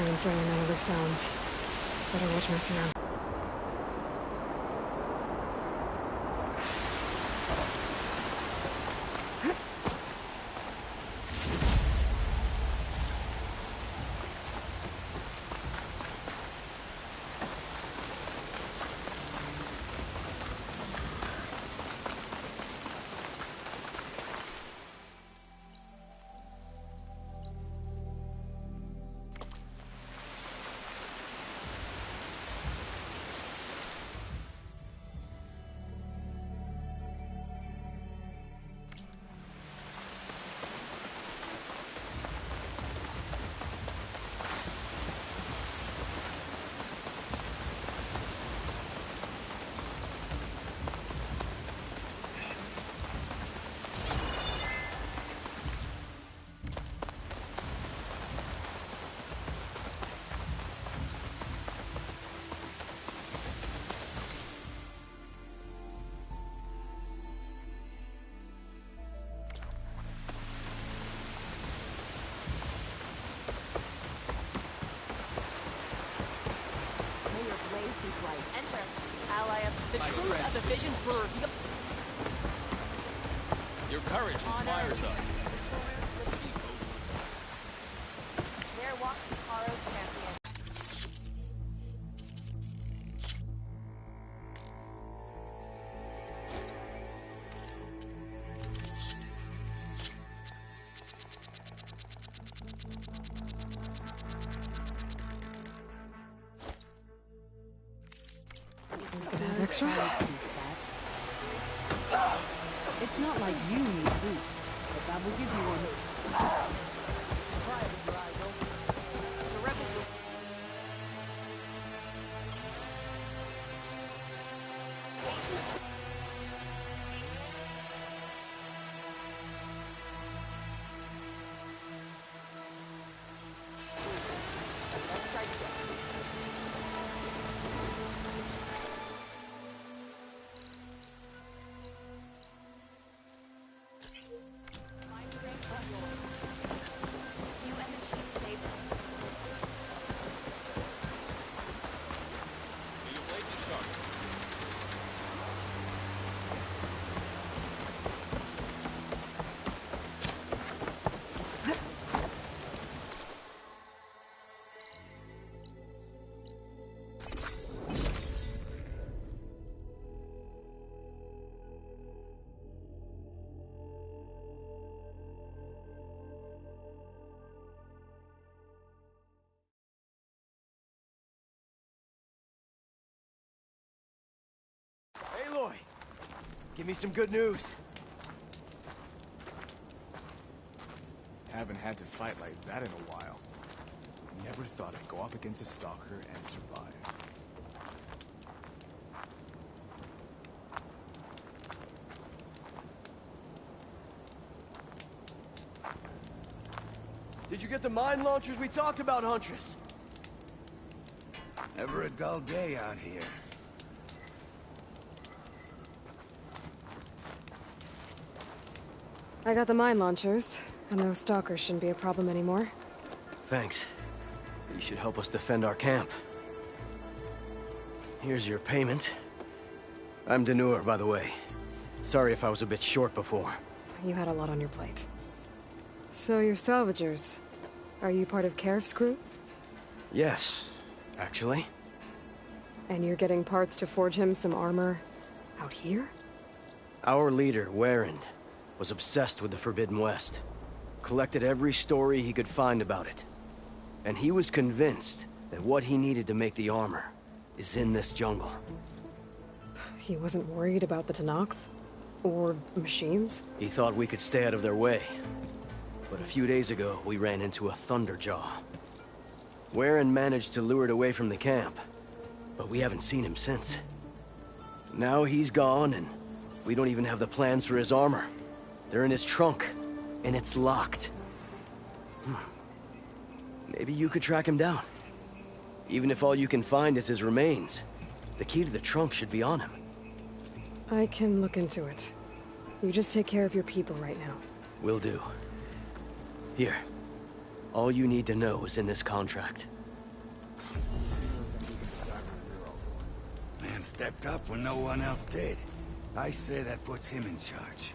phone's ringing out other sounds. Better watch my surroundings. Enter. Ally of the truth of the visions were revealed. Your courage inspires us. There walks Karo's champion. Who's gonna have extra? It's not like you need boots, but that will give you one. The rebels will... Let's try to go. You and the chief saved us. May your blade be sharp. Aloy, give me some good news. Haven't had to fight like that in a while. Never thought I'd go up against a stalker and survive. Did you get the mine launchers we talked about, Huntress? Never a dull day out here. I got the mine launchers, and those stalkers shouldn't be a problem anymore. Thanks. You should help us defend our camp. Here's your payment. I'm Denur, by the way. Sorry if I was a bit short before. You had a lot on your plate. So you're salvagers. Are you part of Karif's crew? Yes, actually. And you're getting parts to forge him some armor out here? Our leader, Warren, was obsessed with the Forbidden West. Collected every story he could find about it. And he was convinced that what he needed to make the armor is in this jungle. He wasn't worried about the Tenakth? Or machines? He thought we could stay out of their way. But a few days ago, we ran into a Thunderjaw. Warren managed to lure it away from the camp, but we haven't seen him since. Now he's gone, and we don't even have the plans for his armor. They're in his trunk, and it's locked. Maybe you could track him down. Even if all you can find is his remains, the key to the trunk should be on him. I can look into it. You just take care of your people right now. Will do. Here. All you need to know is in this contract. man stepped up when no one else did. I say that puts him in charge.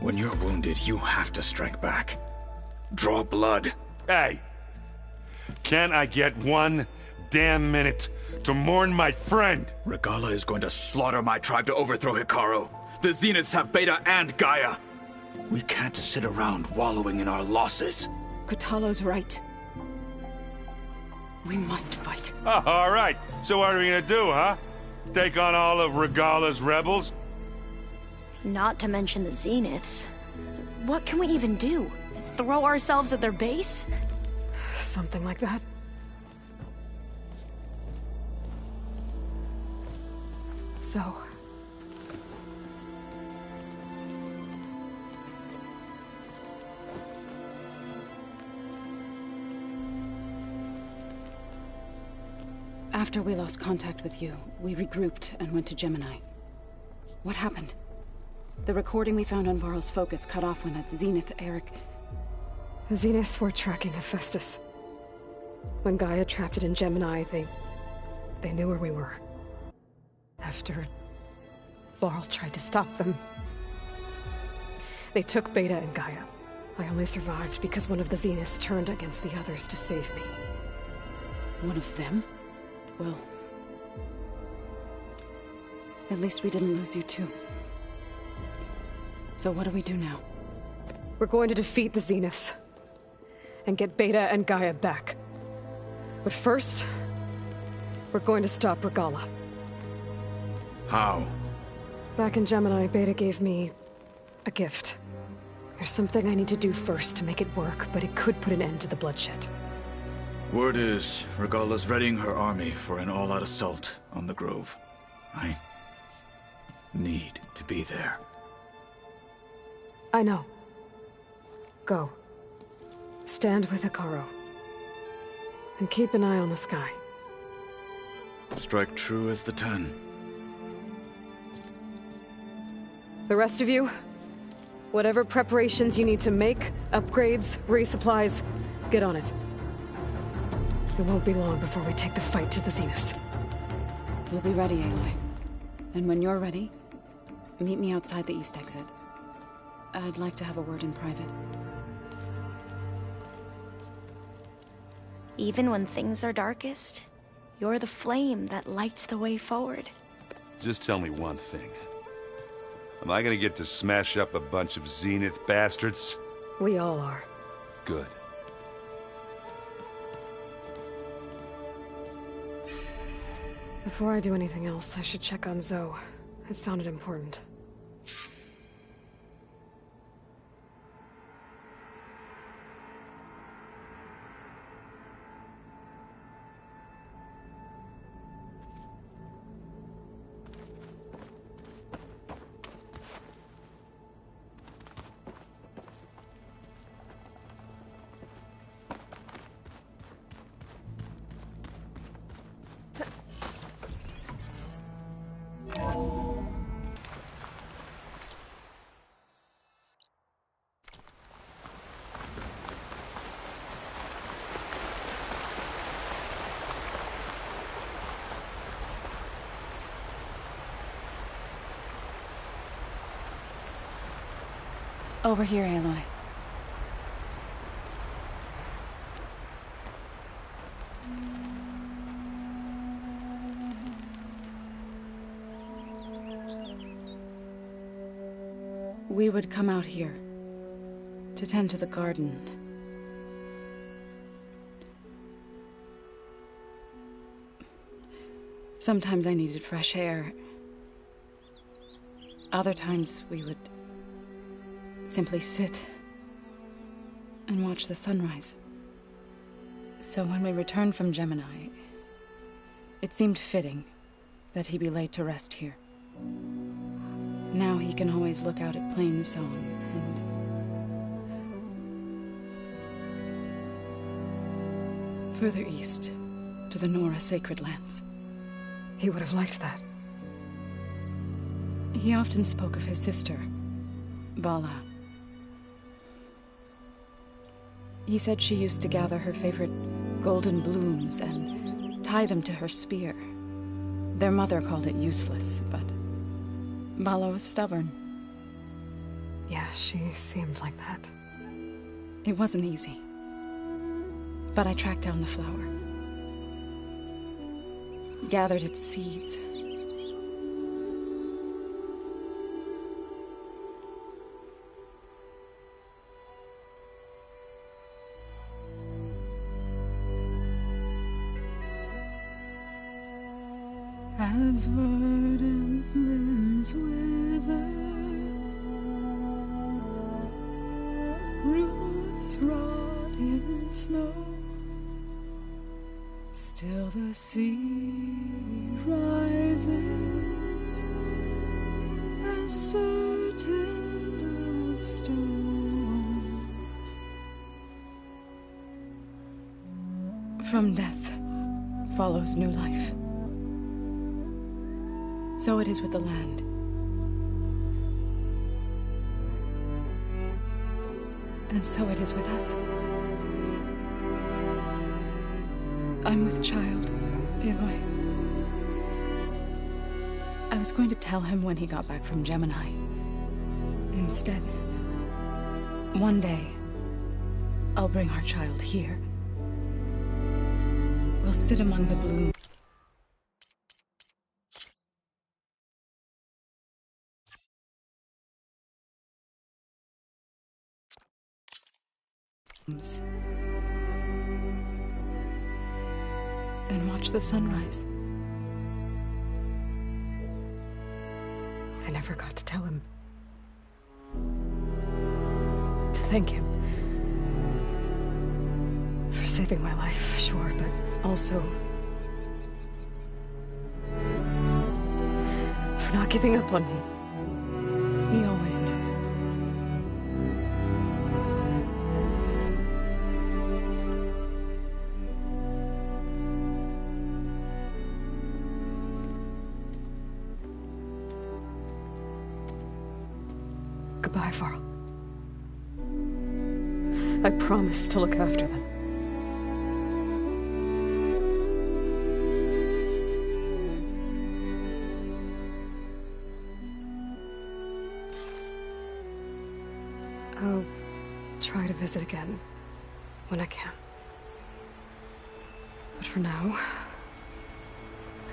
When you're wounded, you have to strike back. Draw blood. Hey! Can't I get one damn minute to mourn my friend? Regala is going to slaughter my tribe to overthrow Hikaru. The Zeniths have Beta and Gaia. We can't sit around wallowing in our losses. Kotallo's right. We must fight. Oh, all right. So what are we gonna do, huh? Take on all of Regala's rebels? Not to mention the Zeniths. What can we even do? Throw ourselves at their base? Something like that. So... After we lost contact with you, we regrouped and went to Gemini. What happened? The recording we found on Varl's focus cut off when that Zenith, Eric... The Zeniths were tracking Hephaestus. When Gaia trapped it in Gemini, they knew where we were. After Varl tried to stop them, they took Beta and Gaia. I only survived because one of the Zeniths turned against the others to save me. One of them? Well... at least we didn't lose you too. So what do we do now? We're going to defeat the Zeniths. And get Beta and Gaia back. But first... we're going to stop Regala. How? Back in Gemini, Beta gave me... a gift. There's something I need to do first to make it work, but it could put an end to the bloodshed. Word is, Regala's readying her army for an all-out assault on the Grove. I... need to be there. I know. Go. Stand with Hikaru. And keep an eye on the sky. Strike true as the 10. The rest of you, whatever preparations you need to make, upgrades, resupplies, get on it. It won't be long before we take the fight to the Zeniths. We'll be ready, Aloy. And when you're ready, meet me outside the east exit. I'd like to have a word in private. Even when things are darkest, you're the flame that lights the way forward. Just tell me one thing. Am I gonna get to smash up a bunch of Zenith bastards? We all are. Good. Before I do anything else, I should check on Zoe. It sounded important. Over here, Aloy. We would come out here to tend to the garden. Sometimes I needed fresh air. Other times we would simply sit and watch the sunrise. So when we returned from Gemini, it seemed fitting that he be laid to rest here. Now he can always look out at Plainsong and further east to the Nora Sacred Lands. He would have liked that. He often spoke of his sister, Bala. He said she used to gather her favorite golden blooms and tie them to her spear. Their mother called it useless, but Bala was stubborn. Yeah, she seemed like that. It wasn't easy. But I tracked down the flower. Gathered its seeds. As verdant limbs wither, roots rot in snow, still the sea rises, as certain as stone. From death follows new life. So it is with the land. And so it is with us. I'm with child, Aloy. I was going to tell him when he got back from Gemini. Instead, one day, I'll bring our child here. We'll sit among the blooms. And watch the sunrise. I never got to tell him. To thank him. For saving my life, sure, but also for not giving up on me. He always knew. Goodbye, Varl. I promise to look after them. I'll try to visit again when I can. But for now,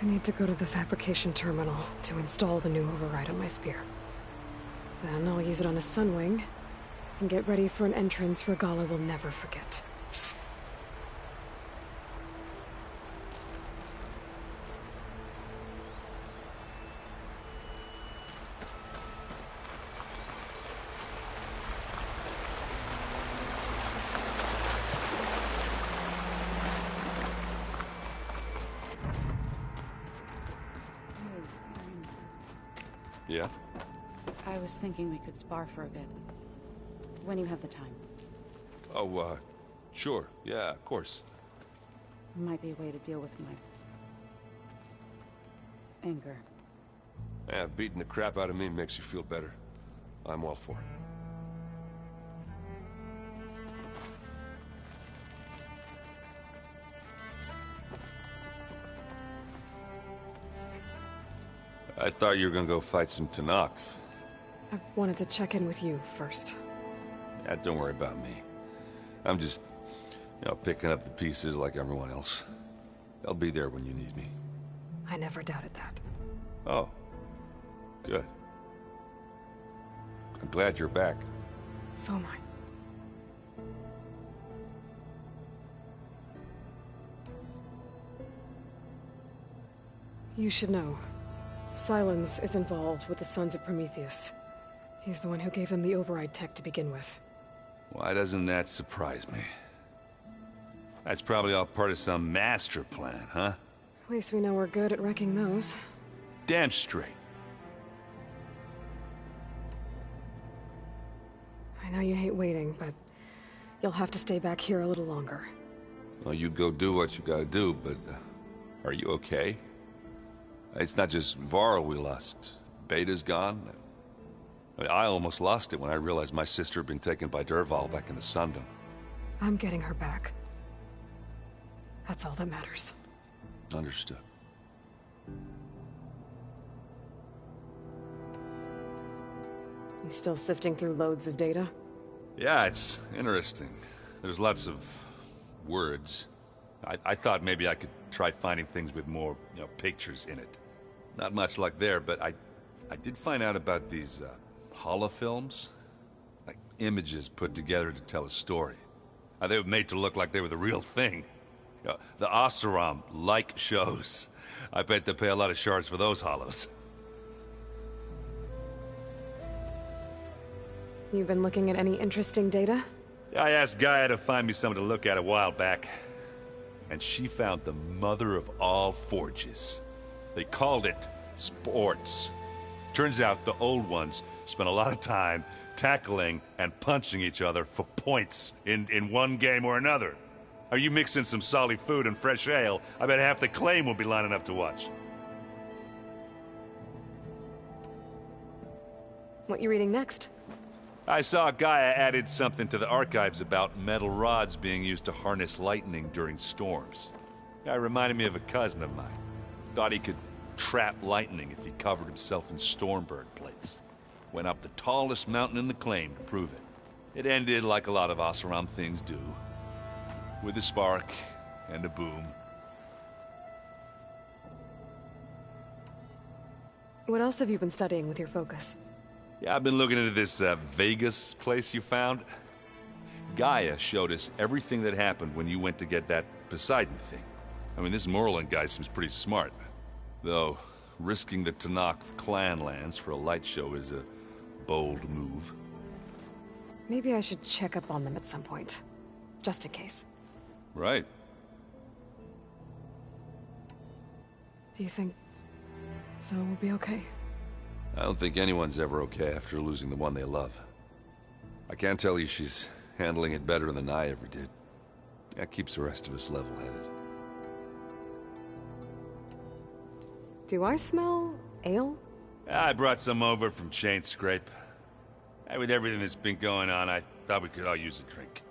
I need to go to the fabrication terminal to install the new override on my spear. Then I'll use it on a sunwing, and get ready for an entrance Regalla will never forget. Yeah? I was thinking we could spar for a bit. When you have the time. Oh, sure. Yeah, of course. Might be a way to deal with my anger. Yeah, beating the crap out of me makes you feel better. I'm all for it. I thought you were gonna go fight some Tanakh. I wanted to check in with you first. Yeah, don't worry about me. I'm just, picking up the pieces like everyone else. I'll be there when you need me. I never doubted that. Oh. Good. I'm glad you're back. So am I. You should know. Silence is involved with the Sons of Prometheus. He's the one who gave them the override tech to begin with. Why doesn't that surprise me? That's probably all part of some master plan, huh? At least we know we're good at wrecking those. Damn straight. I know you hate waiting, but you'll have to stay back here a little longer. Well, you go do what you gotta do, but are you okay? It's not just Varl we lost. Beta's gone. I almost lost it when I realized my sister had been taken by Dervahl back in the Sundom. I'm getting her back. That's all that matters. Understood. You still sifting through loads of data? Yeah, it's interesting. There's lots of words. I thought maybe I could try finding things with more, pictures in it. Not much luck there, but I did find out about these holofilms. Like images put together to tell a story. They were made to look like they were the real thing. The Oseram like shows. I bet they pay a lot of shards for those hollows. You've been looking at any interesting data? I asked Gaia to find me something to look at a while back. And she found the mother of all forges. They called it sports. Turns out the old ones spent a lot of time tackling and punching each other for points in one game or another. Are you mixing some solid food and fresh ale? I bet half the claim will be lining up to watch. What you reading next? I saw Gaia added something to the archives about metal rods being used to harness lightning during storms. That reminded me of a cousin of mine. Thought he could trap lightning if he covered himself in Stormbird plates. Went up the tallest mountain in the claim to prove it. It ended like a lot of Oseram things do. With a spark and a boom. What else have you been studying with your focus? Yeah, I've been looking into this Vegas place you found. Gaia showed us everything that happened when you went to get that Poseidon thing. I mean, this Moreland guy seems pretty smart. Though, risking the Tanakh clan lands for a light show is a bold move. Maybe I should check up on them at some point. Just in case. Right. Do you think Zoe will be okay? I don't think anyone's ever okay after losing the one they love. I can't tell you she's handling it better than I ever did. That keeps the rest of us level-headed. Do I smell ale? I brought some over from Chain Scrape. With everything that's been going on, I thought we could all use a drink.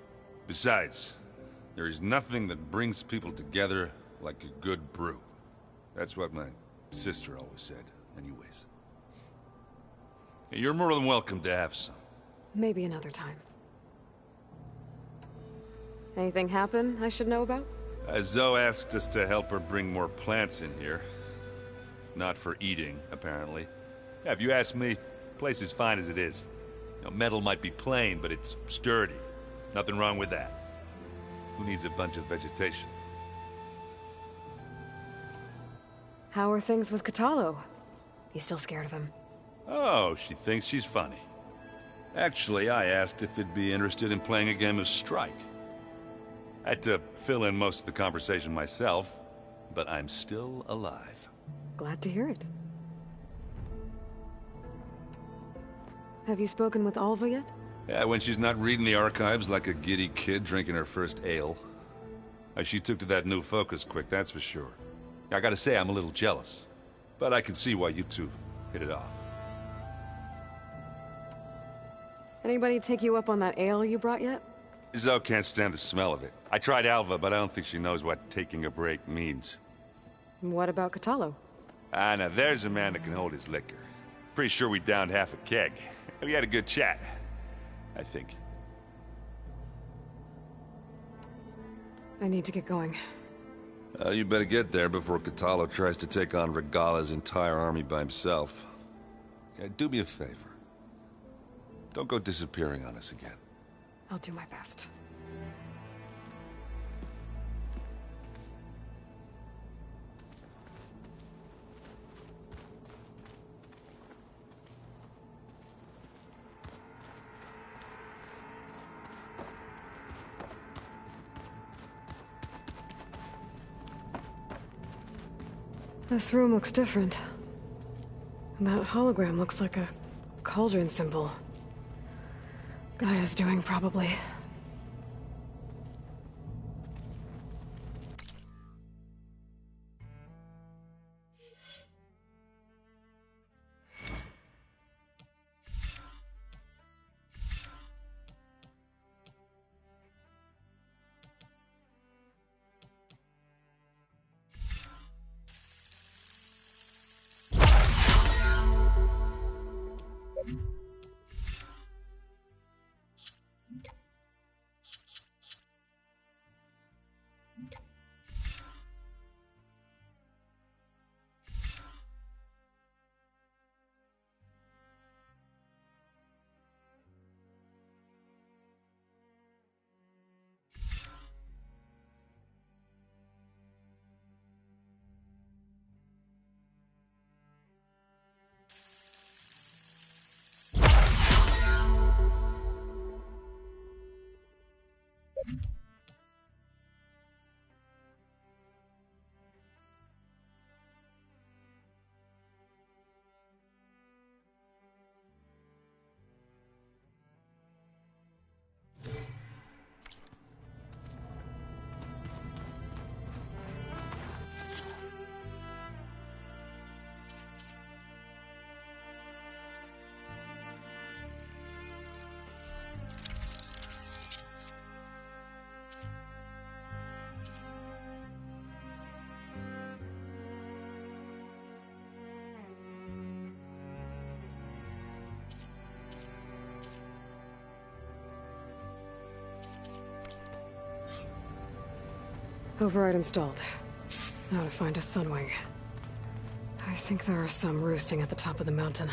Besides, there is nothing that brings people together like a good brew. That's what my sister always said, anyways. You're more than welcome to have some. Maybe another time. Anything happen I should know about? Zoe asked us to help her bring more plants in here. Not for eating, apparently. Yeah, if you ask me, the place is fine as it is. Metal might be plain, but it's sturdy. Nothing wrong with that. Who needs a bunch of vegetation? How are things with Katalo? You still scared of him? Oh, she thinks she's funny. Actually, I asked if it'd be interested in playing a game of Strike. I had to fill in most of the conversation myself, but I'm still alive. Glad to hear it. Have you spoken with Alva yet? Yeah, when she's not reading the archives like a giddy kid drinking her first ale. She took to that new focus quick, that's for sure. I gotta say, I'm a little jealous. But I can see why you two hit it off. Anybody take you up on that ale you brought yet? Zoe can't stand the smell of it. I tried Alva, but I don't think she knows what taking a break means. What about Katalo? Now there's a man that can hold his liquor. Pretty sure we downed half a keg. We had a good chat, I think. I need to get going. You better get there before Catalo tries to take on Regala's entire army by himself. Yeah, do me a favor. Don't go disappearing on us again. I'll do my best. This room looks different. And that hologram looks like a cauldron symbol. Gaia's doing, probably. Override installed. Now to find a sunwing. I think there are some roosting at the top of the mountain.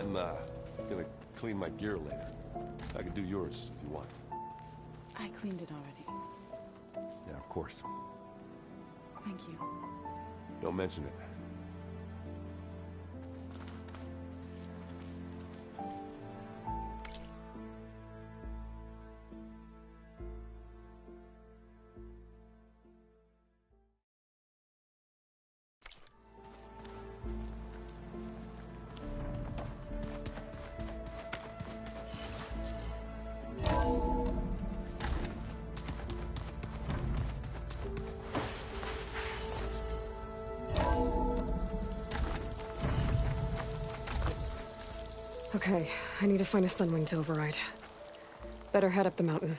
I'm, gonna clean my gear later. I can do yours if you want. I cleaned it already. Yeah, of course. Thank you. Don't mention it. Okay, I need to find a sunwing to override. Better head up the mountain.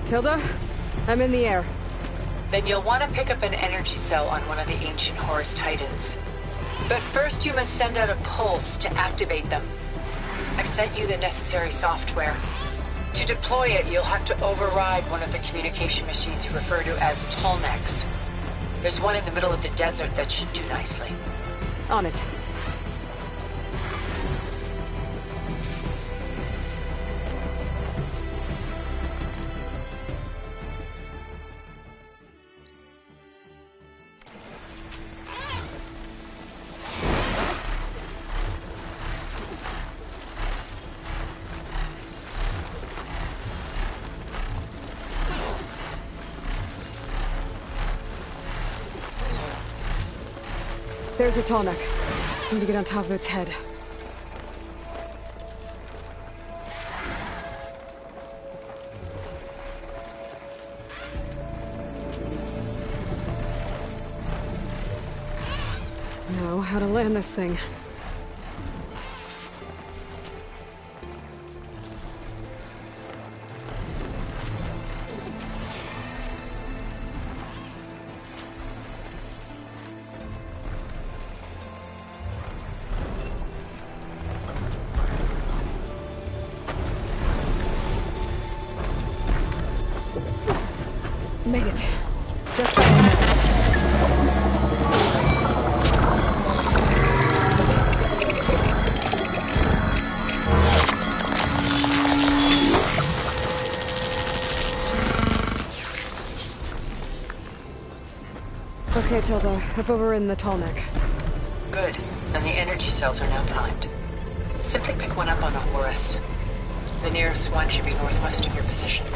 Tilda? I'm in the air. Then you'll want to pick up an energy cell on one of the ancient Horus Titans. But first you must send out a pulse to activate them. I've sent you the necessary software. To deploy it, you'll have to override one of the communication machines you refer to as Tolnecs. There's one in the middle of the desert that should do nicely. On it. There's a Tallneck. Need to get on top of its head. Now, how to land this thing. Made it. Just by a minute. Okay, Tilda. I've overridden the Tallneck. Good. And the energy cells are now primed. Simply pick one up on a Horus. The nearest one should be northwest of your position.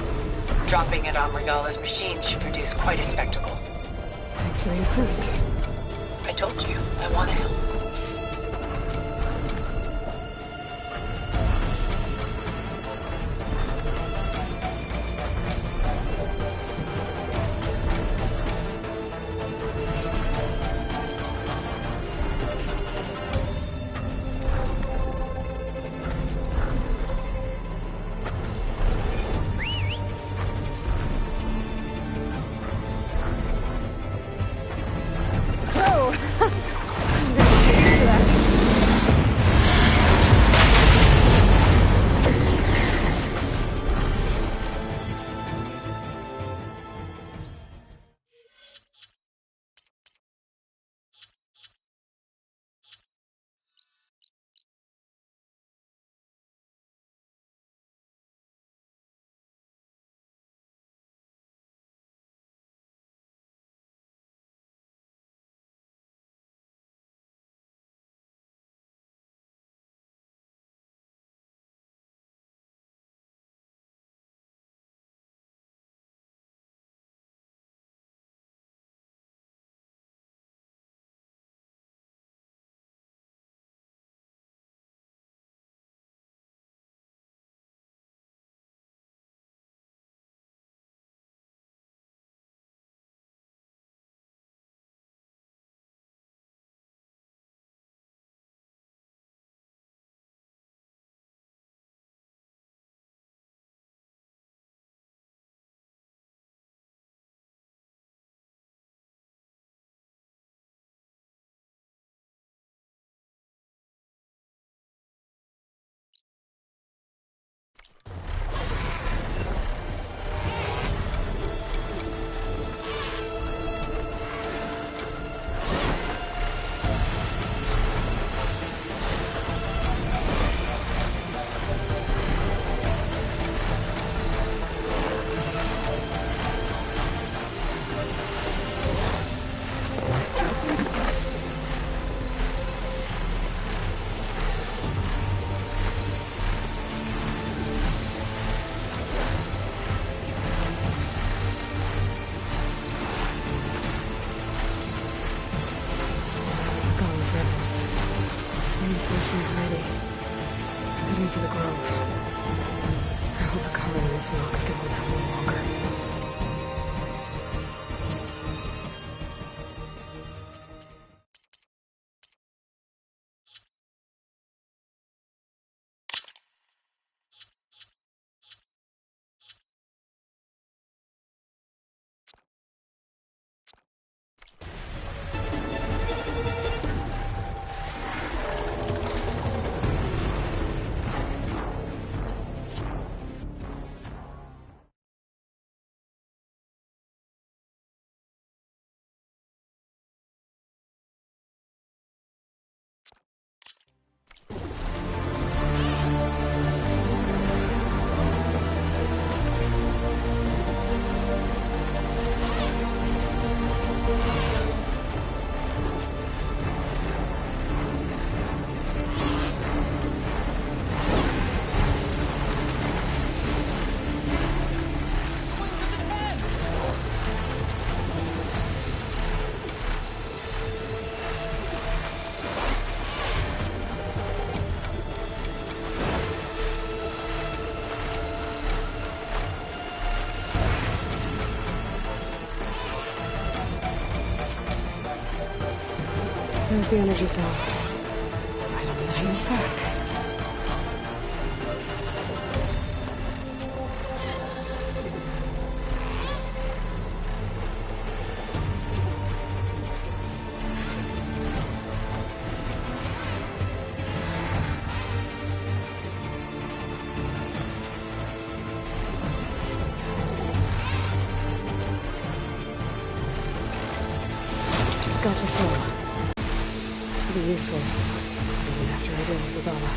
Dropping it on Regala's machine should produce quite a spectacle. Thanks for the assist. I told you, I want to help. Reinforcements ready. Heading for the Grove. I hope the colonists knock can hold out a little longer. There's the energy cell. Right on the Titan's back. Got the cell. Could be useful, even after I deal with Regala.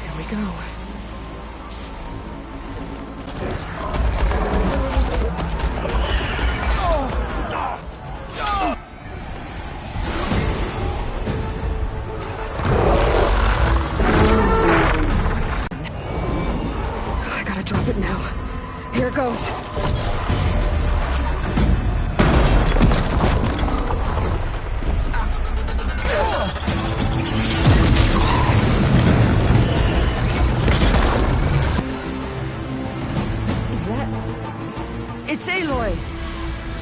Here we go. I gotta drop it now. Here it goes. It's Aloy!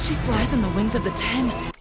She flies on the wings of the Ten.